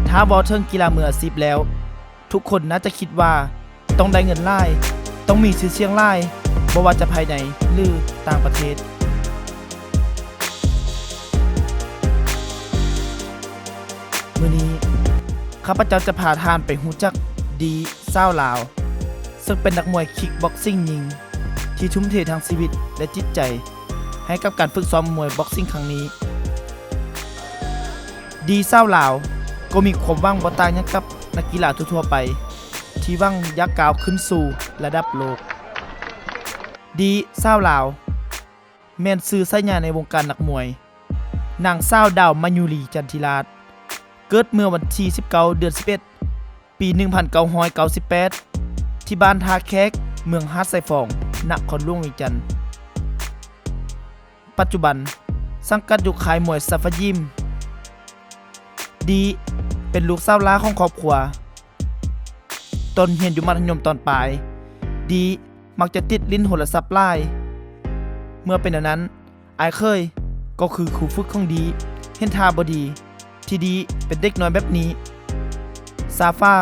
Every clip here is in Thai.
ถ้าบอลเทิงกีฬามืออาชีพแล้วทุกคนน่าจะคิดว่าต้องได้เงินหลายต้องมีชื่อเสียงหลายบ่ว่าจะภายในหรือต่างประเทศมื้อนี้ข้าพเจ้าจะพาท่านไปฮู้จักดีเศร้าลาวซึ่งเป็นนักมวยคิกบ็อกซิ่งหญิงที่ทุ่มเททั้งชีวิตและจิตใจให้กับการฝึกซ้อมมวยบ็อกซิ่งครั้งนี้ดีเศร้าลาวก็มีความหวังบ่ต่างหยังกับนักกีฬาทั่วๆไปที่หวังอยากก้าวขึ้นสู่ระดับโลกดีเศร้าลาวแม่นชื่อไสญาในวงการนักมวยนางสาวดาวมายุรีจันทิราชเกิดเมื่อวันที่19เดือน11ปี1998ที่บ้านท่าแขกเมืองหาดไซฟองนครหลวงเวียงจันทน์ปัจจุบันสังกัดอยู่ค่ายมวยซาฟายิมดีเป็นลูกสาวหล้าของครอบครัวตอนเรียนอยู่มัธยมตอนปลายดีมักจะติดลิ้นโทรศัพท์หลายเมื่อเป็นดังนั้นอายเคยก็คือครูฝึกของดีเห็นท่าบ่ดีที่ดีเป็นเด็กน้อยแบบนี้ซาฟา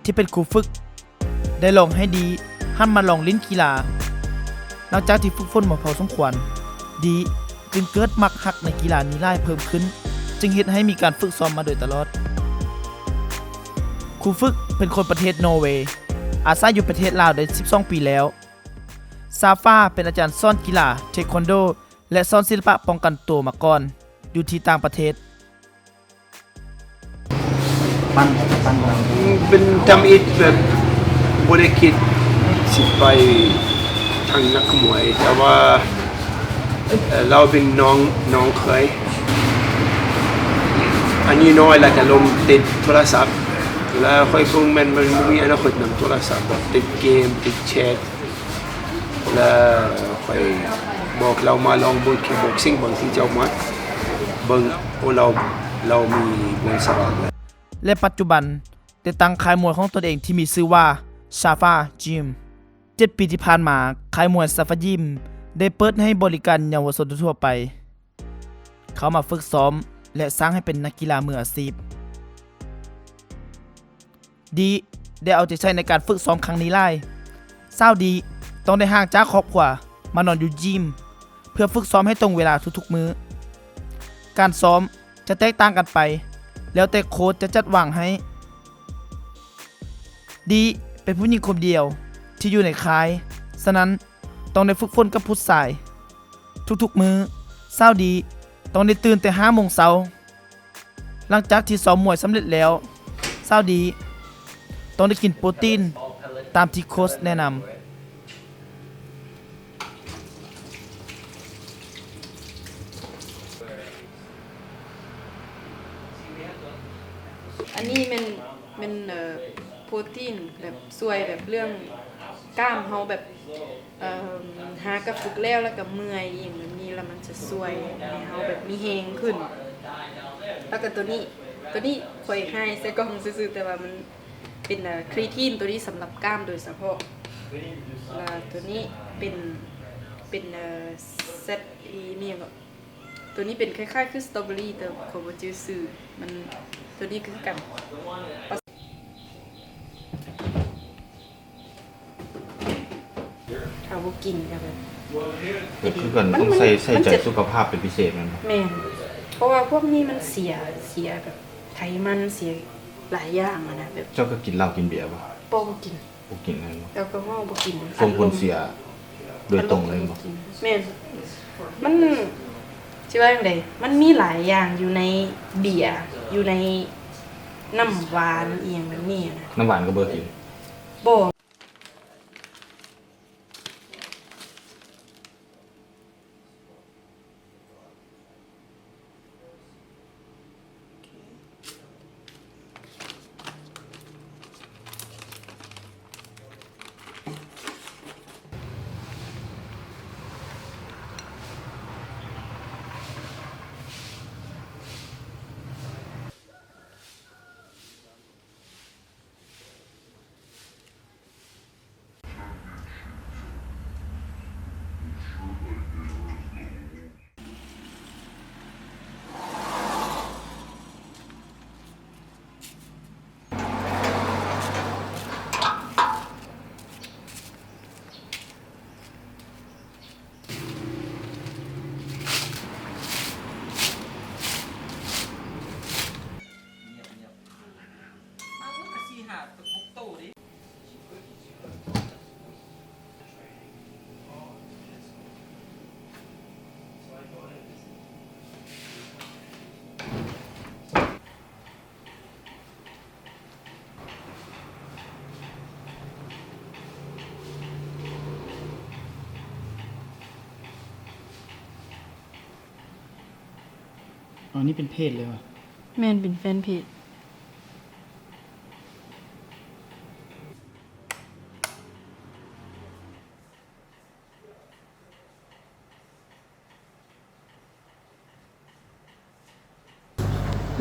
ที่เป็นครูฝึกได้ลองให้ดีหันมาลองลิ้นกีฬาหลังจากที่ฝึกฝนมาพอสมควรดีจึงเกิดมักฮักในกีฬานี้หลายเพิ่มขึ้นจึงเฮ็ดให้มีการฝึกซ้อมมาโดยตลอดครูฝึกเป็นคนประเทศนอร์เวย์อาศัยอยู่ประเทศลาวได้12ปีแล้วซาฟาเป็นอาจารย์สอนกีฬาเทควันโดและสอนศิลปะป้องกันตัวมาก่อนอยู่ที่ต่างประเทศปั้นเป็นทำอิฐแบบบริคิดสิไปทางนักมวยแต่ว่าเราเป็นน้องเคยอันนี้น้อยแล้วจะลงติดโทรศัพท์แล้วค่อยคงมันมีอนาคตนำโทรศัพท์ติดเกมติดแชทแล้วค่อยบอกเรามาลองบุกคิกบ็อกซิ่งบางทีเจ้ามาเบิ่งโอ้เรามีบนสวรรค์และปัจจุบันได้ตั้งค่ายมวยของตนเองที่มีชื่อว่าซาฟายิม7 ปีที่ผ่านมาค่ายมวยซาฟายิมได้เปิดให้บริการเยาวชนทั่วไปเขามาฝึกซ้อมและสร้างให้เป็นนักกีฬามืออาชีพดีได้เอาใจใช้ในการฝึกซ้อมครั้งนี้หลายเศร้าดีต้องได้ห่างจากครอบครัวมานอนอยู่ยิมเพื่อฝึกซ้อมให้ตรงเวลาทุกๆมื้อการซ้อมจะแตกต่างกันไปแล้วแต่โค้ชจะจัดวางให้ดีเป็นผู้หญิงคนเดียวที่อยู่ในค่ายฉะนั้นต้องได้ฝึกฝนกับผู้ชายทุกๆมื้อเช้าดีต้องได้ตื่นแต่5 โมงเช้าหลังจากที่ซ้อมมวยสำเร็จแล้วเช้าดีต้องได้กินโปรตีนตามที่โค้ชแนะนำอันนี้มันโปรตีนแบบสวยแบบเรื่องกล้ามเฮาแบบหากระฝึกแล้วก็เมื่อยอย่างนี้แล้วมันจะสวยให้เฮาแบบมีแฮงขึ้นแล้วก็ตัวนี้ค่อยให้ใส่กล่องซื่อๆแต่ว่ามันเป็นครีทีนตัวนี้สำหรับกล้ามโดยเฉพาะตัวนี้เป็นเซตมีอย่างตัวนี้เป็นคล้ายๆคือสตรอเบอรี่แต่ขอบ่จื้อซื่อมันตัวนี้คือกันถ้าบ่กินก็แบบคือกันต้องใส่ใจสุขภาพเป็นพิเศษมันแม่นเพราะว่าพวกนี้มันเสียแบบไขมันเสียหลายอย่างนะแบบเจ้าก็กินเหล้ากินเบียร์ป่ะบ่กินบ่กินนั่นบ่แอลกอฮอล์บ่กินส่งผลเสียโดยตรงเลยบ่แม่นมันสิว่าจังได๋มันมีหลายอย่างอยู่ในเบียร์อยู่ในน้ำหวานอีหยังแบบนี้นะน้ำหวานก็บ่กินบ่ อ๋อนี่เป็นเพจเลยวะ แม่นเป็นแฟนเพจ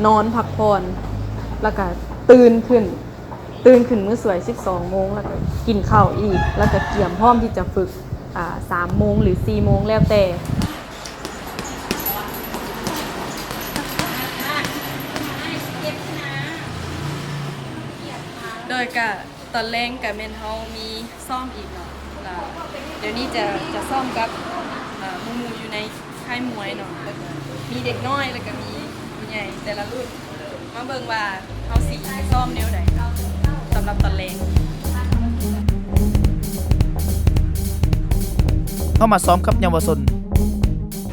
นอนพักผ่อนแล้วก็ตื่นขึ้นมื้อสวย12 โมงแล้วก็กินข้าวอีกแล้วก็เตรียมพร้อมที่จะฝึก3 โมงหรือ 4 โมงแล้วแต่โดยกะตอนแรกกะแม่นเฮามีซ่อมอีกเนาะแล้วเดี๋ยวนี้จะซ่อมกับหมู่ๆอยู่ในค่ายมวยเนาะแล้วก็มีเด็กน้อยแล้วก็มีผู้ใหญ่แต่ละรุ่นมาเบิ่งว่าเฮาสิซ่อมแนวใดสำหรับตอนแรก เข้ามาซ้อมกับเยาวชน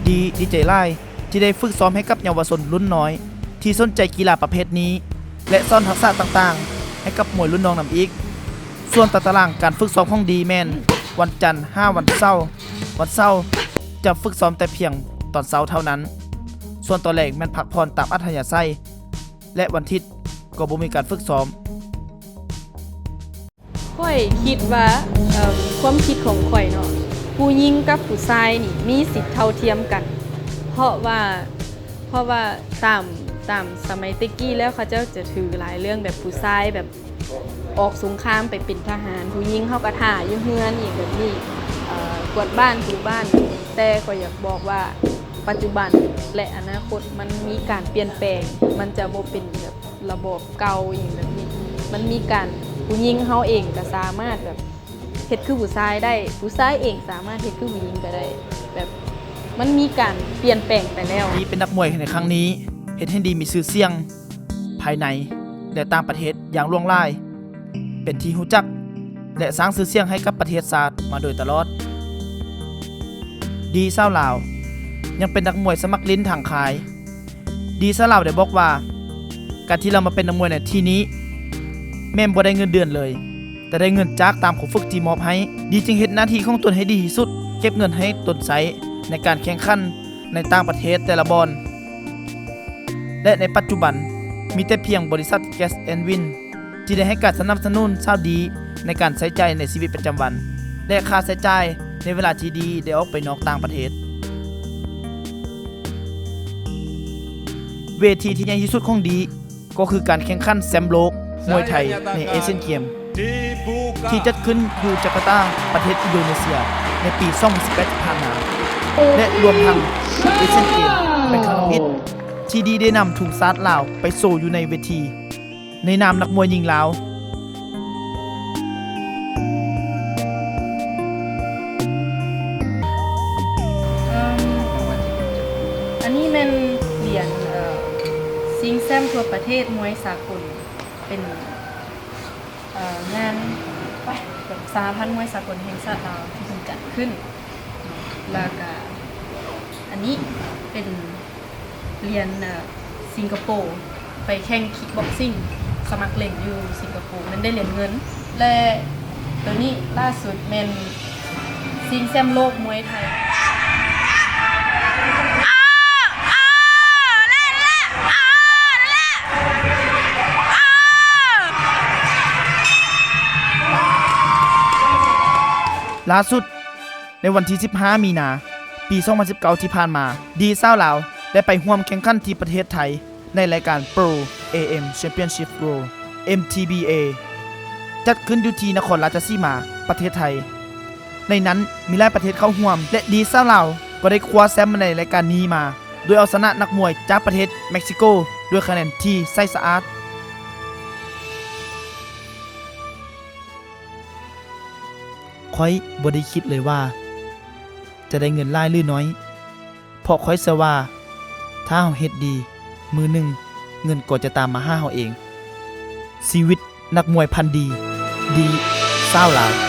ดีใจหลายที่ได้ฝึกซ้อมให้กับเยาวชนรุ่นน้อย ที่สนใจกีฬาประเภทนี้ และซ่อนทักษะต่างๆ ให้กับมวยรุ่นน้องนำอีก ส่วนตารางการฝึกซ้อมของดีแมนวันจันทร์5 วันเสาร์จะฝึกซ้อมแต่เพียงตอนเช้าเท่านั้น ส่วนตอนแรกแม่นพักผ่อนตามอัธยาศัยและวันอาทิตย์ก็บ่มีการฝึกซ้อม ข่อยคิดว่าความคิดของข่อยเนาะผู้หญิงกับผู้ชายนี่มีสิทธิ์เท่าเทียมกัน เพราะว่าตามสมัยตะกี้แล้วเขาเจ้าจะถือหลายเรื่องแบบผู้ชายแบบออกสงครามไปเป็นทหารผู้หญิงเขาก็ท่าอยู่เฮือนอีกแบบนี้กวาดบ้านถูบ้านแต่ข่อยอยากบอกว่าปัจจุบันและอนาคตมันมีการเปลี่ยนแปลงมันจะบ่เป็นแบบระบบเก่าอย่างแบบนี้มันมีการผู้หญิงเฮาเองก็สามารถแบบเฮ็ดคือผู้ชายได้ผู้ชายเองสามารถเฮ็ดคือผู้หญิงก็ได้แบบมันมีการเปลี่ยนแปลงไปแล้ว ดีเป็นนักมวยในครั้งนี้เฮ็ดให้ดีมีชื่อเสียง ภายในและต่างประเทศอย่างล่วงลาย เป็นที่รู้จักและสร้างชื่อเสียงให้กับประเทศชาติมาโดยตลอด ดีเศร้าลาวยังเป็นนักมวยสมัครลิ้นทางขาย ดีเศร้าลาวได้บอกว่าการที่เรามาเป็นนักมวยในที่นี้แม่นบ่ได้เงินเดือนเลย แต่ได้เงินจากตามของฝึกที่มอบให้ดีจึงเฮ็ดหน้าที่ของตนให้ดีที่สุดเก็บเงินให้ตนใช้ในการแข่งขันในต่างประเทศแต่ละบอนและในปัจจุบันมีแต่เพียงบริษัท Gas and Win ที่ได้ให้การสนับสนุนชาวดีในการใช้จ่ายในชีวิตประจำวันและค่าใช้จ่ายในเวลาที่ดีได้ออกไปนอกต่างประเทศเวทีที่ใหญ่ที่สุดของดีก็คือการแข่งขันแชมป์โลกมวยไทยในเอเชียนเกมที่จัดขึ้นอยู่จาการ์ตาประเทศอินโดนีเซียในปี 2018 ที่ผ่านมาและรวมทั้งเอเชียนเกมเป็นครั้งที่ที่ดีได้นำถุงซาดลาวไปโชว์อยู่ในเวทีในนามนักมวยหญิงลาวอันนี้เป็นเหรียญซิงแซมทั่วประเทศมวยสากลเป็นงานแบบสหพันธ์มวยสากลแห่งชาติลาวที่เพิ่งจัดขึ้นแล้วก็อันนี้เป็นเหรียญสิงคโปร์ไปแข่งคิกบ็อกซิ่งสมัครเล่นอยู่สิงคโปร์มันได้เหรียญเงินและตัวนี้ล่าสุดเป็นซิงแซมโลกมวยไทยล่าสุดในวันที่ 15 มีนาปี 2019 ที่ผ่านมาดีเศร้าลาวได้ไปร่วมแข่งขันที่ประเทศไทยในรายการ Pro AM Championship World MTBA จัดขึ้นอยู่ที่นครราชสีมาประเทศไทยในนั้นมีหลายประเทศเข้าร่วมและดีเศร้าลาวก็ได้คว้าแชมป์ในรายการนี้มาโดยเอาชนะนักมวยจากประเทศเม็กซิโกด้วยคะแนนที่ไส้สะอาดค่อยบ่ได้คิดเลยว่าจะได้เงินหลายหรือน้อยเพราะค่อยเชื่อว่าถ้าเฮาเฮ็ดดีมือหนึ่งเงินก็จะตามมาหาเฮาเองชีวิตนักมวยพันธุ์ดีเศร้าลาว